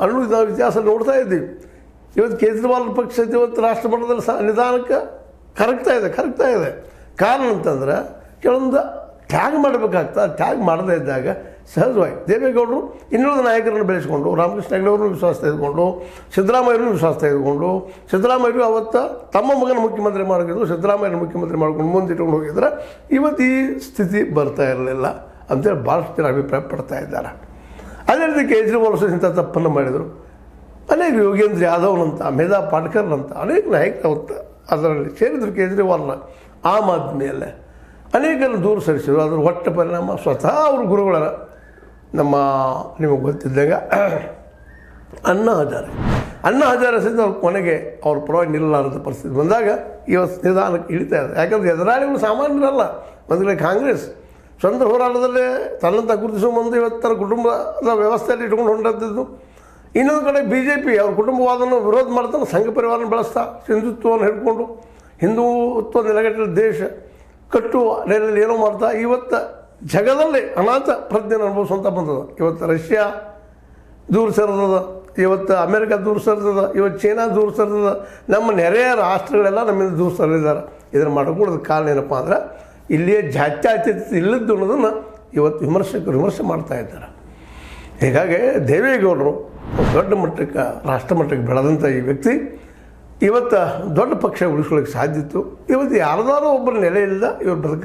ಅನ್ನೋದು ನಾವು ಇತಿಹಾಸ ನೋಡ್ತಾ ಇದ್ದೀವಿ. ಇವತ್ತು ಕೇಜ್ರಿವಾಲ್ ಪಕ್ಷ ಇವತ್ತು ರಾಷ್ಟ್ರ ಮಟ್ಟದಲ್ಲಿ ನಿಧಾನಕ್ಕೆ ಕರಗ್ತಾ ಇದೆ. ಕಾರಣ ಅಂತಂದ್ರೆ ಕೆಲವೊಂದು ತ್ಯಾಗ ಮಾಡಬೇಕಾಗ್ತದೆ. ತ್ಯಾಗ ಮಾಡದೇ ಇದ್ದಾಗ ಸಹಜವಾಗಿ ದೇವೇಗೌಡರು ಇನ್ನುಳಿದ ನಾಯಕರನ್ನು ಬೆಳೆಸ್ಕೊಂಡು, ರಾಮಕೃಷ್ಣ ಹೆಗಡೆಯವ್ರನ್ನೂ ವಿಶ್ವಾಸ ತೆಗೆದುಕೊಂಡು, ಸಿದ್ದರಾಮಯ್ಯವ್ರನ್ನೂ ವಿಶ್ವಾಸ ತೆಗೆದುಕೊಂಡು, ಸಿದ್ದರಾಮಯ್ಯರು ಅವತ್ತು ತಮ್ಮ ಮಗನ ಮುಖ್ಯಮಂತ್ರಿ ಮಾಡಿದ್ರು, ಸಿದ್ದರಾಮಯ್ಯನ ಮುಖ್ಯಮಂತ್ರಿ ಮಾಡ್ಕೊಂಡು ಮುಂದಿಟ್ಕೊಂಡು ಹೋಗಿದ್ರೆ ಇವತ್ತು ಈ ಸ್ಥಿತಿ ಬರ್ತಾ ಇರಲಿಲ್ಲ ಅಂತೇಳಿ ಭಾಳಷ್ಟು ಜನ ಅಭಿಪ್ರಾಯ ಪಡ್ತಾ ಇದ್ದಾರೆ. ಅದೇ ರೀತಿ ಕೇಜ್ರಿವಾಲ್ ಇಂಥ ತಪ್ಪನ್ನು ಮಾಡಿದರು. ಅನೇಕ ಯೋಗೇಂದ್ರ ಯಾದವ್ನಂತ, ಮೇಧಾ ಪಾಟ್ಕರ್ನಂತ ಅನೇಕ ನಾಯಕರು ಅವತ್ತು ಅದರಲ್ಲಿ ಸೇರಿದ್ರು. ಕೇಜ್ರಿವಾಲ್ನ ಆಮ್ ಆದ್ಮಿಯಲ್ಲೇ ಅನೇಕರನ್ನು ದೂರ ಸರಿಸಿದ್ರು. ಅದರ ಒಟ್ಟ ಪರಿಣಾಮ ಸ್ವತಃ ಅವ್ರ ಗುರುಗಳ ನಮ್ಮ ನಿಮಗೆ ಗೊತ್ತಿದ್ದಾಗ ಅಣ್ಣಾ ಹಜಾರೆ ಸಹಿತ ಅವ್ರ ಕೊನೆಗೆ ಅವ್ರ ಪರವಾಗಿ ನಿಲ್ಲಲಾರದ ಪರಿಸ್ಥಿತಿ ಬಂದಾಗ ಇವತ್ತು ನಿಧಾನಕ್ಕೆ ಇಳಿತಾ ಇದೆ. ಯಾಕಂದರೆ ಎದುರಾಳಿಗಳು ಸಾಮಾನ್ಯರಲ್ಲ. ಒಂದು ಕಡೆ ಕಾಂಗ್ರೆಸ್ ಸ್ವಂತ ಹೋರಾಟದಲ್ಲೇ ತನ್ನಂತ ಗುರುತಿಸುವ ಮುಂದೆ ಇವತ್ತರ ಕುಟುಂಬದ ವ್ಯವಸ್ಥೆಯಲ್ಲಿ ಇಟ್ಕೊಂಡು ಹೊಂಟಿದ್ದು. ಇನ್ನೊಂದು ಕಡೆ BJP ಅವ್ರ ಕುಟುಂಬವಾದನ್ನು ವಿರೋಧ ಮಾಡ್ತಾನೆ, ಸಂಘ ಪರಿವಾರನ ಬಳಸ್ತಾ ಹಿಂದುತ್ವವನ್ನು ಹಿಡ್ಕೊಂಡು ಹಿಂದುತ್ವ ನೆಲೆಗಟ್ಟಲು ದೇಶ ಕಟ್ಟುವ ನೆಲೆಯಲ್ಲಿ ಏನೋ ಮಾಡ್ತಾ ಇವತ್ತು ಜಗದಲ್ಲಿ ಅನಾಥ ಪ್ರಜ್ಞೆಯನ್ನು ಅನುಭವಿಸುವಂಥ ಬಂದದ. ಇವತ್ತು ರಷ್ಯಾ ದೂರ ಸರಿದದ, ಇವತ್ತು ಅಮೇರಿಕಾ ದೂರ ಸರಿದದ, ಇವತ್ತು ಚೈನಾ ದೂರ ಸರಿದದ, ನಮ್ಮ ನೆರೆಯ ರಾಷ್ಟ್ರಗಳೆಲ್ಲ ನಮ್ಮಿಂದ ದೂರ ಸರಿದಿದ್ದಾರೆ. ಇದನ್ನು ಮಾಡ್ಕೊಳ್ಳೋದು ಕಾರಣ ಏನಪ್ಪ ಅಂದ್ರೆ ಇಲ್ಲಿಯೇ ಜಾತ್ಯತೀತ ಇಲ್ಲದ್ದು ಅನ್ನೋದನ್ನು ಇವತ್ತು ವಿಮರ್ಶೆ ಮಾಡ್ತಾ ಇದ್ದಾರೆ. ಹೀಗಾಗಿ ದೇವೇಗೌಡರು ದೊಡ್ಡ ಮಟ್ಟಕ್ಕೆ ರಾಷ್ಟ್ರ ಮಟ್ಟಕ್ಕೆ ಬೆಳೆದಂಥ ಈ ವ್ಯಕ್ತಿ ಇವತ್ತು ದೊಡ್ಡ ಪಕ್ಷ ಉಳಿಸ್ಕೊಳ್ಳೋಕ್ಕೆ ಸಾಧ್ಯ ಇತ್ತು. ಇವತ್ತು ಯಾರ್ದಾರೋ ಒಬ್ಬರ ನೆಲೆಯಿಲ್ಲದ ಇವ್ರ ಬದುಕು